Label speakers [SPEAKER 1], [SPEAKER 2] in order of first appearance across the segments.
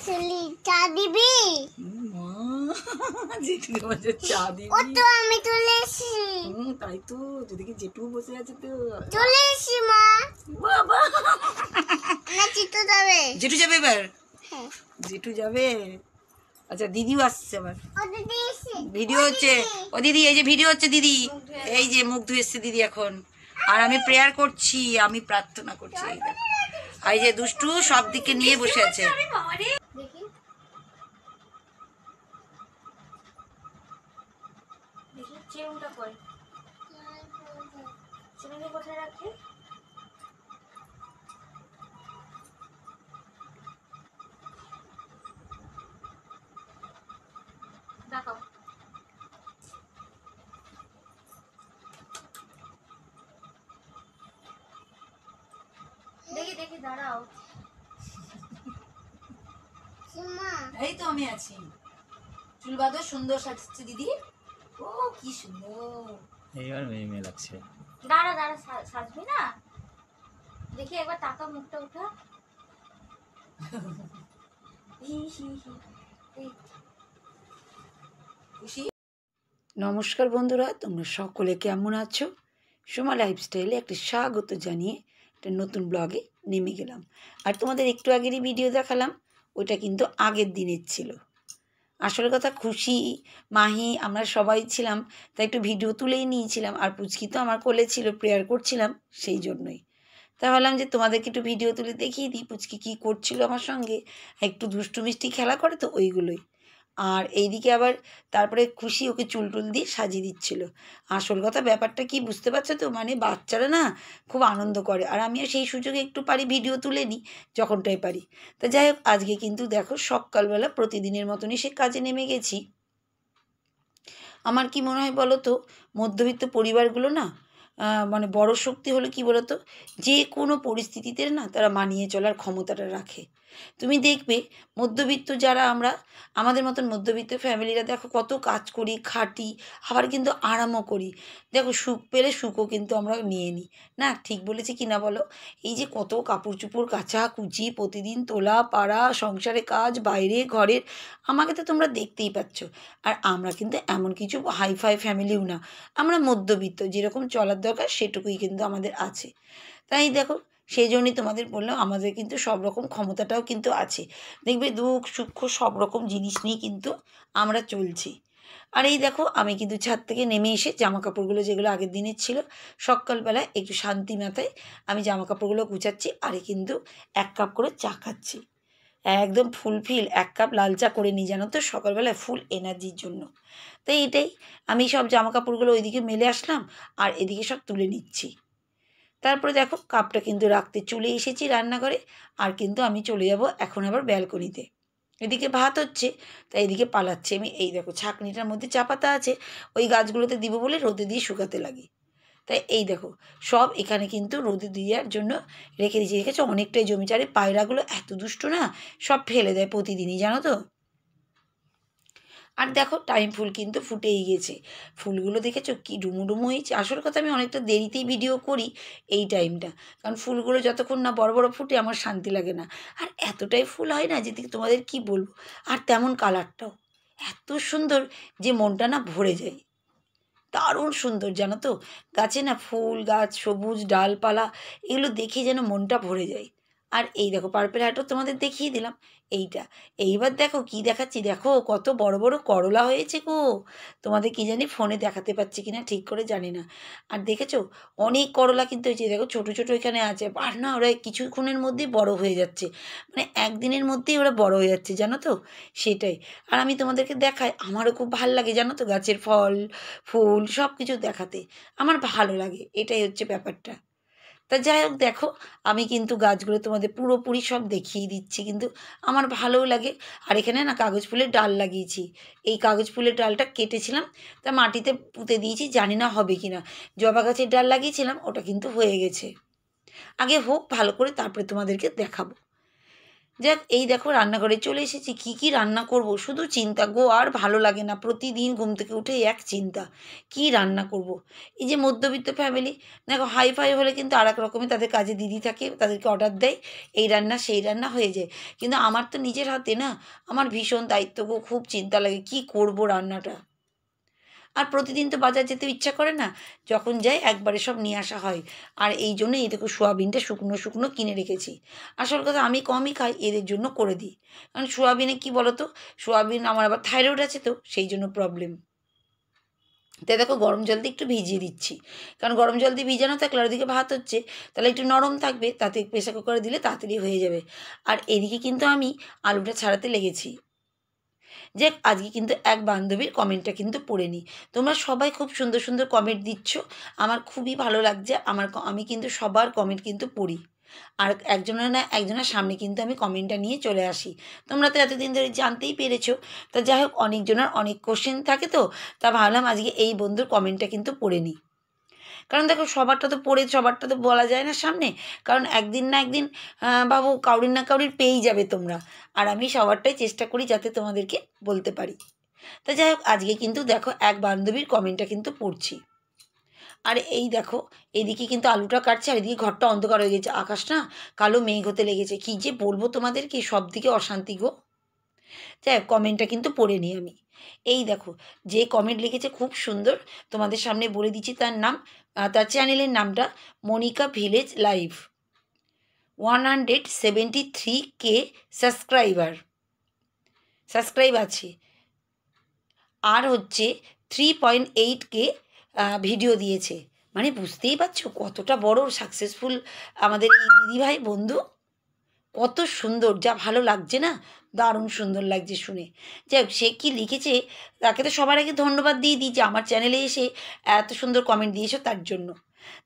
[SPEAKER 1] আসলি চা দিবি?
[SPEAKER 2] জেঠুকে বলছে চা দিবি?
[SPEAKER 1] ও তো আমি চলে এসেছি।
[SPEAKER 2] তাই তো, যেদিকে জেঠু বসে আছে তো।
[SPEAKER 1] চলে এসেছি মা।
[SPEAKER 2] বাবা
[SPEAKER 1] না চিত্ত যাবে।
[SPEAKER 2] জেঠু যাবে এবার?
[SPEAKER 1] হ্যাঁ।
[SPEAKER 2] জেঠু যাবে। আচ্ছা দিদিও আসছে আবার।
[SPEAKER 1] ও দিদি এসে।
[SPEAKER 2] ভিডিও হচ্ছে। ও দিদি এই যে ভিডিও হচ্ছে দিদি। এই যে মুখ ধুয়ে এসছে দিদি এখন। আর আমি প্রেয়ার করছি, আমি প্রার্থনা করছি। এই দেখো, এই যে দুষ্টু সব দিকে নিয়ে বসে আছে।
[SPEAKER 1] দেখি
[SPEAKER 3] দেখি চেউটা কই, চিনি কোথায় রাখে? দেখো দেখি দেখি দাঁড়াও।
[SPEAKER 1] মা
[SPEAKER 2] এই তো আমি আছি। চুল বাঁধো, সুন্দর সাজছে দিদি। ও কি সুন্দর।
[SPEAKER 4] এইবার মেয়ে মেয়ে লাগছে।
[SPEAKER 3] দাঁড়া দাঁড়া, সাজবি না? দেখি একবার টাকা মুখটা উঠা।
[SPEAKER 2] খুশি? নমস্কার বন্ধুরা, তোমরা সকলে কেমন আছো? সোমা লাইফস্টাইলে একটা স্বাগত জানিয়ে একটা নতুন ব্লগে নেমে গেলাম। আর তোমাদের একটু আগেরই ভিডিও দেখালাম, ওইটা কিন্তু আগের দিনের ছিল। আসল কথা খুশি, মাহি, আমরা সবাই ছিলাম, তাই একটু ভিডিও তুলেই নিয়েছিলাম। আর পুচকি তো আমার কোলে ছিল, প্রেয়ার করছিলাম, সেই জন্যই। তা ভাবলাম যে তোমাদেরকে একটু ভিডিও তুলে দেখিয়ে দিই পুচকি কী করছিল আমার সঙ্গে। একটু দুষ্টু মিষ্টি খেলা করে তো, ওইগুলোই। আর এইদিকে আবার তারপরে খুশি ওকে চুল টুল দিয়ে সাজিয়ে দিচ্ছিল। আসল কথা ব্যাপারটা কি বুঝতে পারছো তো, মানে বাচ্চারা না খুব আনন্দ করে। আর আমিও সেই সুযোগে একটু পারি ভিডিও তুলে নিই যখনটাই পারি। তা যাই হোক, আজকে কিন্তু দেখো সকালবেলা প্রতিদিনের মতনই সে কাজে নেমে গেছি। আমার কি মনে হয় বলো তো, মধ্যবিত্ত পরিবারগুলো না মানে বড় শক্তি হলো কি বলো তো, যে কোনো পরিস্থিতিতে না তারা মানিয়ে চলার ক্ষমতাটা রাখে। তুমি দেখবে মধ্যবিত্ত যারা আমরা, আমাদের মতন মধ্যবিত্ত ফ্যামিলিরা দেখো কত কাজ করি, খাটি, আবার কিন্তু আরামও করি। দেখো সুখ পেলে সুখও কিন্তু আমরা নিয়ে নিই। না ঠিক বলেছি কি না বলো? এই যে কত কাপড় চোপড় কাচা কুচি, প্রতিদিন তোলা পাড়া, সংসারে কাজ, বাইরে ঘরের, আমাকে তো তোমরা দেখতেই পাচ্ছ। আর আমরা কিন্তু এমন কিছু হাইফাই ফ্যামিলিও না, আমরা মধ্যবিত্ত, যেরকম চলার দরকার সেটুকুই কিন্তু আমাদের আছে। তাই দেখো, সেই জন্যই তোমাদের বললাম আমাদের কিন্তু সব রকম ক্ষমতাটাও কিন্তু আছে। দেখবে দুঃখ সুখ সব রকম জিনিস নিয়ে কিন্তু আমরা চলছি। আর এই দেখো, আমি কিন্তু ছাদ থেকে নেমে এসে জামা কাপড়গুলো যেগুলো আগের দিনের ছিল, সকালবেলা একটু শান্তি মাথায় আমি জামা কাপড়গুলো গুছাচ্ছি। আরে কিন্তু 1 কাপ করে চা খাচ্ছি, একদম ফুলফিল 1 কাপ লাল চা করে নিই জানো তো, সকালবেলায় ফুল এনার্জির জন্য। তাই এটাই, আমি সব জামা কাপড়গুলো ওইদিকে মেলে আসলাম আর এদিকে সব তুলে নিচ্ছি। তারপরে দেখো কাপটা কিন্তু রাখতে চলে এসেছি রান্নাঘরে। আর কিন্তু আমি চলে যাব এখন আবার ব্যালকনিতে। এদিকে ভাত হচ্ছে, তাই এদিকে পালাচ্ছি আমি। এই দেখো ছাঁকনিটার মধ্যে চা পাতা আছে, ওই গাছগুলোতে দিব বলে রোদে দিয়ে শুকাতে লাগে। তাই এই দেখো সব এখানে কিন্তু রোদে দেওয়ার জন্য রেখে দিয়েছি। রেখেছে অনেকটাই জমিছে। আরে পায়রাগুলো এত দুষ্ট না, সব ফেলে দেয় প্রতিদিনই জানো তো। আর দেখো টাইম ফুল কিন্তু ফুটেই গেছে। ফুলগুলো দেখেছো কি ডুমুডুমু হয়েছে। আসল কথা আমি অনেকটা দেরিতেই ভিডিও করি এই টাইমটা, কারণ ফুলগুলো যতক্ষণ না বড় বড় ফুটে আমার শান্তি লাগে না। আর এতটাই ফুল হয় না যে তোমাদের কি বলবো। আর তেমন কালারটাও এত সুন্দর যে মনটা না ভরে যায়। দারুণ সুন্দর জানো তো, গাছে না ফুল গাছ, সবুজ ডালপালা, এগুলো দেখে যেন মনটা ভরে যায়। আর এই দেখো পার্পেল হাটও তোমাদের দেখিয়ে দিলাম এইটা। এইবার দেখো কি দেখাচ্ছি, দেখো কত বড় বড় করলা হয়েছে গো। তোমাদের কি জানি ফোনে দেখাতে পাচ্ছি কিনা ঠিক করে জানি না। আর দেখেছো অনেক করলা কিন্তু হয়েছে, দেখো ছোট ছোট এখানে আছে। আর না ওরা কিছুক্ষণের মধ্যেই বড় হয়ে যাচ্ছে, মানে একদিনের মধ্যেই ওরা বড় হয়ে যাচ্ছে জানো তো, সেটাই। আর আমি তোমাদেরকে দেখাই, আমারও খুব ভালো লাগে জানো তো গাছের ফল ফুল সব কিছু দেখাতে, আমার ভালো লাগে, এটাই হচ্ছে ব্যাপারটা। তা যাই হোক দেখো, আমি কিন্তু গাছগুলো তোমাদের পুরোপুরি সব দেখিয়ে দিচ্ছি, কিন্তু আমার ভালোও লাগে। আর এখানে না কাগজ ফুলের ডাল লাগিয়েছি, এই কাগজ ফুলের ডালটা কেটেছিলাম, তা মাটিতে পুঁতে দিয়েছি, জানি না হবে কি না। জবা গাছের ডাল লাগিয়েছিলাম, ওটা কিন্তু হয়ে গেছে। আগে হোক ভালো করে, তারপরে তোমাদেরকে দেখাবো। যাক, এই দেখো রান্নাঘরে চলে এসেছি। কি রান্না করব শুধু চিন্তা গো, আর ভালো লাগে না। প্রতিদিন ঘুম থেকে উঠে এক চিন্তা, কি রান্না করব। এই যে মধ্যবিত্ত ফ্যামিলি, দেখো হাই ফাই হলে কিন্তু আর এক রকমের তাদের কাজে দিদি থাকে, তাদেরকে অর্ডার দেয়, এই রান্না সেই রান্না হয়ে যায়। কিন্তু আমার তো নিজের হাতে না, আমার ভীষণ দায়িত্ব গো, খুব চিন্তা লাগে কি করব রান্নাটা। আর প্রতিদিন তো বাজার যেতে ইচ্ছা করে না, যখন যাই একবারে সব নিয়ে আসা হয়। আর এই জন্য এই দেখো সোয়াবিনটা শুকনো শুকনো কিনে রেখেছি। আসল কথা আমি কমই খাই, এদের জন্য করে দিই। কারণ সোয়াবিনে কী বলো তো, সোয়াবিন আমার আবার থাইরয়েড আছে, তো সেই জন্য প্রবলেম। তাই দেখো গরম জল দিয়ে একটু ভিজিয়ে দিচ্ছি, কারণ গরম জল দিয়ে ভিজানো থাকলে আর ওদিকে ভাত হচ্ছে, তাহলে একটু নরম থাকবে, তাতে প্রেসার কুকারে দিলে তাড়াতাড়ি হয়ে যাবে। আর এদিকে কিন্তু আমি আলুটা ছাড়াতে লেগেছি। যে আজকে কিন্তু এক বান্ধবীর কমেন্টটা কিন্তু পড়ে নিই। তোমরা সবাই খুব সুন্দর সুন্দর কমেন্ট দিচ্ছ, আমার খুবই ভালো লাগছে। আমি কিন্তু সবার কমেন্ট কিন্তু পড়ি, আর একজনের না একজনের সামনে কিন্তু আমি কমেন্টটা নিয়ে চলে আসি। তোমরা তো এতদিন ধরে জানতেই পেরেছো। তা যাই হোক, অনেকজনের অনেক কোশ্চেন থাকে, তো তা ভাবলাম আজকে এই বন্ধুর কমেন্টটা কিন্তু পড়ে নিই। কারণ দেখো সবারটা তো বলা যায় না সামনে, কারণ একদিন না একদিন বাবু কাউরির না কাউরির পেয়েই যাবে তোমরা। আর আমি সবারটাই চেষ্টা করি যাতে তোমাদেরকে বলতে পারি। তা যাই হোক, আজকে কিন্তু দেখো এক বান্ধবীর কমেন্টটা কিন্তু পড়ছি। আর এই দেখো, এদিকে কিন্তু আলুটা কাটছে, আর এদিকে ঘরটা অন্ধকার হয়ে গেছে, আকাশ না কালো মেঘ হতে লেগেছে। কী যে বলবো তোমাদেরকে, সব দিকে অশান্তি গো। যাই হোক, কমেন্টটা কিন্তু পড়ে নিই আমি। এই দেখো, যে কমেন্ট লিখেছে খুব সুন্দর, তোমাদের সামনে বলে দিচ্ছি তার নাম। তার চ্যানেলের নামটা Monika village live. 173K subscribe আছে, আর হচ্ছে 3.8K ভিডিও দিয়েছে। মানে বুঝতেই পারছো কতটা বড় সাকসেসফুল আমাদের এই দিদিভাই বন্ধু। কত সুন্দর, যা ভালো লাগছে না, দারুণ সুন্দর লাগছে শুনে। যাই হোক, সে কী লিখেছে তাকে তো সবার আগে ধন্যবাদ দিয়ে দিই যে আমার চ্যানেলে এসে এত সুন্দর কমেন্ট দিয়েছো তার জন্য।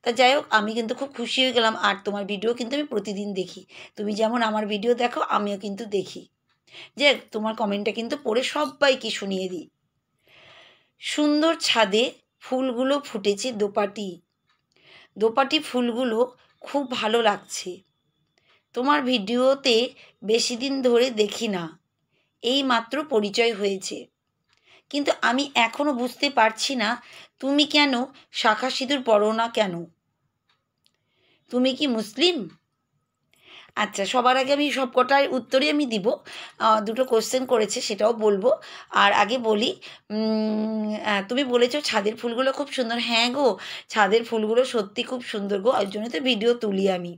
[SPEAKER 2] তা যাই হোক, আমি কিন্তু খুব খুশি হয়ে গেলাম। আর তোমার ভিডিও কিন্তু আমি প্রতিদিন দেখি, তুমি যেমন আমার ভিডিও দেখো আমিও কিন্তু দেখি। যাই হোক, তোমার কমেন্টটা কিন্তু পড়ে সবাইকে শুনিয়ে দিই। সুন্দর ছাদে ফুলগুলো ফুটেছে, দোপাটি ফুলগুলো খুব ভালো লাগছে। তোমার ভিডিওতে বেশি দিন ধরে দেখি না, এই মাত্র পরিচয় হয়েছে, কিন্তু আমি এখনও বুঝতে পারছি না তুমি কেন শাঁখা সিঁদুর পরো না কেন? তুমি কি মুসলিম? আচ্ছা, সবার আগে আমি সব কটার উত্তরই আমি দিব। দুটো কোশ্চেন করেছে সেটাও বলবো। আর আগে বলি, তুমি বলেছো ছাদের ফুলগুলো খুব সুন্দর। হ্যাঁ গো, ছাদের ফুলগুলো সত্যি খুব সুন্দর গো, ওই জন্য তো ভিডিও তুলি আমি।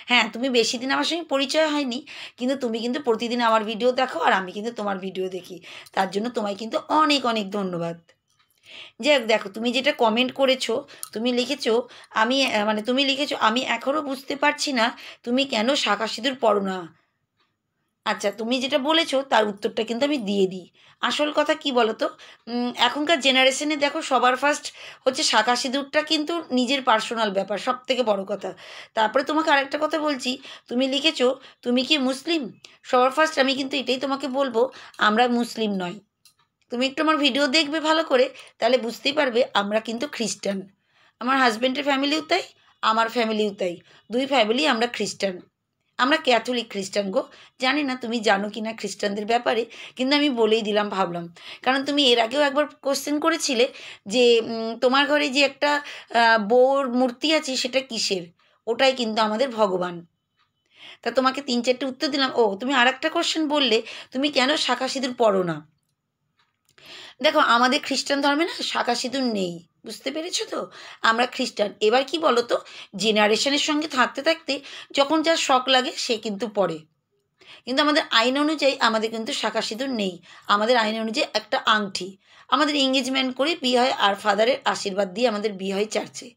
[SPEAKER 2] হ্যাঁ, তুমি বেশি দিন আমার সঙ্গে পরিচয় হয়নি, কিন্তু তুমি কিন্তু প্রতিদিন আমার ভিডিও দেখো, আর আমি কিন্তু তোমার ভিডিও দেখি, তার জন্য তোমায় কিন্তু অনেক অনেক ধন্যবাদ। যাই হোক, দেখো তুমি যেটা কমেন্ট করেছো, তুমি লিখেছো তুমি লিখেছো আমি এখনও বুঝতে পারছি না তুমি কেন শাঁখা সিঁদুর পরো না। আচ্ছা, তুমি যেটা বলেছো তার উত্তরটা কিন্তু আমি দিয়ে দিই। আসল কথা কি বলো তো, এখনকার জেনারেশনে দেখো সবার ফার্স্ট হচ্ছে শাঁখা সিঁদুরটা কিন্তু নিজের পার্সোনাল ব্যাপার, সব থেকে বড় কথা। তারপরে তোমাকে আরেকটা কথা বলছি, তুমি লিখেছো তুমি কি মুসলিম। সবার ফার্স্ট আমি কিন্তু এটাই তোমাকে বলবো, আমরা মুসলিম নয়। তুমি একটু আমার ভিডিও দেখবে ভালো করে, তাহলে বুঝতেই পারবে আমরা কিন্তু খ্রিস্টান। আমার হাজব্যান্ডের ফ্যামিলিও তাই, আমার ফ্যামিলিও তাই, দুই ফ্যামিলি আমরা খ্রিস্টান। আমরা ক্যাথলিক খ্রিস্টান গো। জানি না তুমি জানো কি না খ্রিস্টানদের ব্যাপারে, কিন্তু আমি বলেই দিলাম ভাবলাম। কারণ তুমি এর আগেও একবার কোশ্চেন করেছিলে যে তোমার ঘরে যে একটা বউর মূর্তি আছে সেটা কিসের। ওটাই কিন্তু আমাদের ভগবান। তা তোমাকে 3-4টে উত্তর দিলাম। ও, তুমি আর একটা কোশ্চেন বললে, তুমি কেন শাঁখা সিঁদুর পরো না। দেখো, আমাদের খ্রিস্টান ধর্মে না শাঁখা সিঁদুর নেই, বুঝতে পেরেছো তো, আমরা খ্রিস্টান। এবার কি বলো তো, জেনারেশনের সঙ্গে থাকতে থাকতে যখন যার শখ লাগে সে কিন্তু পড়ে, কিন্তু আমাদের আইন অনুযায়ী আমাদের কিন্তু শাঁখা সিঁদুর নেই। আমাদের আইন অনুযায়ী একটা আংটি, আমাদের এঙ্গেজমেন্ট করে বিয়ে হয়, আর ফাদারের আশীর্বাদ দিয়ে আমাদের বিয়ে হয় চার্চে।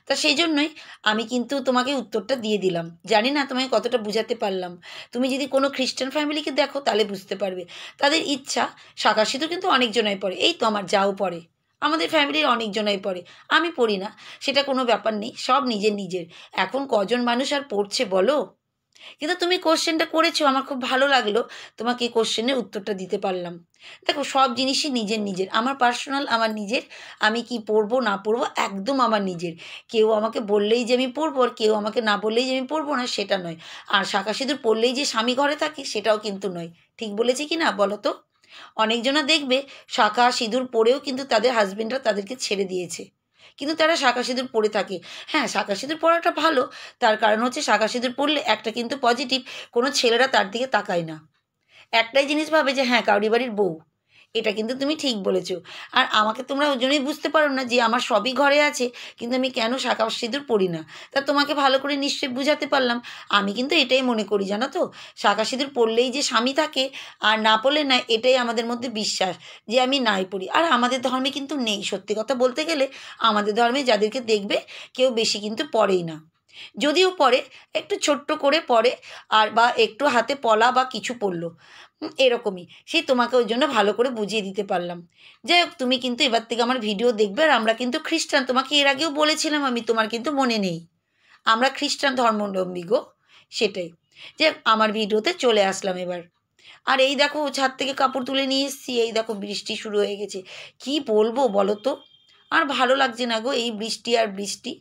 [SPEAKER 2] তা সেই জন্যই আমি কিন্তু তোমাকে উত্তরটা দিয়ে দিলাম। জানি না তোমাকে কতটা বুঝাতে পারলাম। তুমি যদি কোনো খ্রিস্টান ফ্যামিলিকে দেখো তাহলে বুঝতে পারবে, তাদের ইচ্ছা শাঁখা সিঁদুর কিন্তু অনেকজনাই পড়ে। এই তো আমার যাও পড়ে, আমাদের ফ্যামিলির অনেকজনাই পড়ে, আমি পড়ি না, সেটা কোনো ব্যাপার নেই, সব নিজের নিজের। এখন কজন মানুষ আর পড়ছে বলো। কিন্তু তুমি কোশ্চেনটা করেছো, আমার খুব ভালো লাগলো, তোমাকে এই কোশ্চেনের উত্তরটা দিতে পারলাম। দেখো, সব জিনিসই নিজের নিজের, আমার পার্সোনাল, আমার নিজের, আমি কি পরবো না পরবো একদম আমার নিজের। কেউ আমাকে বললেই যে আমি পরবো, আর কেউ আমাকে না বললেই যে আমি পরবো না, সেটা নয়। আর শাঁখা সিঁদুর পরলেই যে স্বামী ঘরে থাকে, সেটাও কিন্তু নয়। ঠিক বলেছি কি না বলো তো? অনেকজনা দেখবে শাঁখা সিঁদুর পরেও কিন্তু তাদের হাজবেন্ডরা তাদেরকে ছেড়ে দিয়েছে, কিন্তু তারা শাঁখা সিঁদুর পরে থাকে। হ্যাঁ, শাঁখা সিঁদুর পরাটা ভালো, তার কারণ হচ্ছে শাঁখা সিঁদুর পরলে একটা কিন্তু পজিটিভ, কোনো ছেলেরা তার দিকে তাকায় না, একটাই জিনিস ভাবে যে হ্যাঁ কাউরি বাড়ির বউ। এটা কিন্তু তুমি ঠিক বলেছো। আর আমাকে তোমরা ওই জন্যই বুঝতে পারো না যে আমার সবই ঘরে আছে, কিন্তু আমি কেন শাঁখা সিঁদুর পরি না। তা তোমাকে ভালো করে নিশ্চয়ই বুঝাতে পারলাম। আমি কিন্তু এটাই মনে করি, জানো তো, শাঁখা সিঁদুর পরলেই যে স্বামী থাকে আর না পরলে না, এটাই আমাদের মধ্যে বিশ্বাস, যে আমি নাই পড়ি। আর আমাদের ধর্মে কিন্তু নেই, সত্যি কথা বলতে গেলে আমাদের ধর্মে যাদেরকে দেখবে কেউ বেশি কিন্তু পরেই না, যদিও পরে একটু ছোট্ট করে পরে, আর বা একটু হাতে পলা বা কিছু পরলো, এরকমই। সেই তোমাকে ওই জন্য ভালো করে বুঝিয়ে দিতে পারলাম। যাই হোক, তুমি কিন্তু এবার থেকে আমার ভিডিও দেখবে। আর আমরা কিন্তু খ্রিস্টান, তোমাকে এর আগেও বলেছিলাম আমি, তোমার কিন্তু মনে নেই, আমরা খ্রিস্টান ধর্মাবলম্বী গো, সেটাই। যে আমার ভিডিওতে চলে আসলাম এবার। আর এই দেখো, ছাদ থেকে কাপড় তুলে নিয়ে এসেছি, এই দেখো বৃষ্টি শুরু হয়ে গেছে। কি বলবো বলো তো, আর ভালো লাগছে না গো, এই বৃষ্টি আর বৃষ্টি,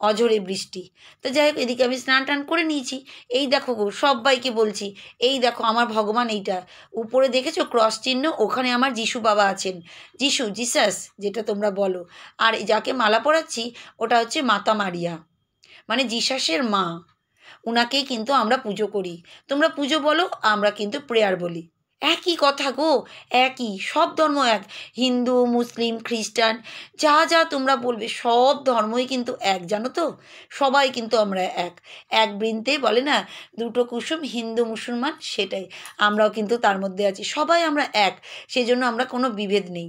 [SPEAKER 2] অঝরে বৃষ্টি। তো যাই হোক, এদিকে আমি স্নান টান করে নিয়েছি। এই দেখো গো, সবাইকে বলছি, এই দেখো আমার ভগবান, এইটা উপরে দেখেছো ক্রস চিহ্ন, ওখানে আমার যিশু বাবা আছেন, জিসাস যেটা তোমরা বলো। আর যাকে মালা পরাচ্ছি ওটা হচ্ছে মাতা মারিয়া, মানে জিসাসের মা। উনাকেই কিন্তু আমরা পুজো করি। তোমরা পুজো বলো, আমরা কিন্তু প্রেয়ার বলি। একই কথা গো, একই, সব ধর্ম এক, হিন্দু মুসলিম খ্রিস্টান, যা যা তোমরা বলবে সব ধর্মই কিন্তু এক, জানো তো, সবাই কিন্তু আমরা এক। এক বৃন্তে বলে না, দুটো কুসুম, হিন্দু মুসলমান, সেটাই, আমরাও কিন্তু তার মধ্যে আছি, সবাই আমরা এক, সেজন্য আমরা কোনো বিভেদ নেই।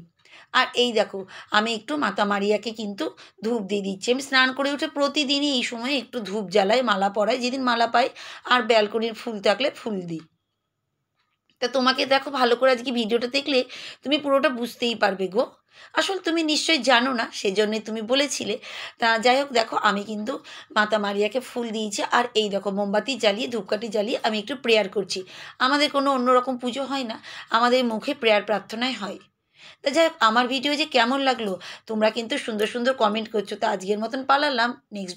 [SPEAKER 2] আর এই দেখো, আমি একটু মাতা মারিয়াকে কিন্তু ধূপ দিয়ে দিচ্ছি। আমি স্নান করে উঠে প্রতিদিনই এই সময় একটু ধূপ জ্বালাই, মালা পরাই যেদিন মালা পাই, আর ব্যালকনির ফুল থাকলে ফুল দিই। তা তোমাকে দেখো, ভালো করে আজকে ভিডিওটা দেখলে তুমি পুরোটা বুঝতেই পারবে গো। আসলে তুমি নিশ্চয়ই জানো না, সেজন্যই তুমি বলেছিলে। তা যাই হোক, দেখো আমি কিন্তু মাতা মারিয়াকে ফুল দিয়েছি, আর এই দেখো মোমবাতি জ্বালিয়ে ধূপকাঠি জ্বালিয়ে আমি একটু প্রেয়ার করছি। আমাদের কোনো অন্যরকম পুজো হয় না, আমাদের মুখে প্রেয়ার প্রার্থনাই হয়। তা যাই হোক, আমার ভিডিও যে কেমন লাগলো তোমরা কিন্তু সুন্দর সুন্দর কমেন্ট করছো। তা আজকের মতন পালালাম, নেক্সট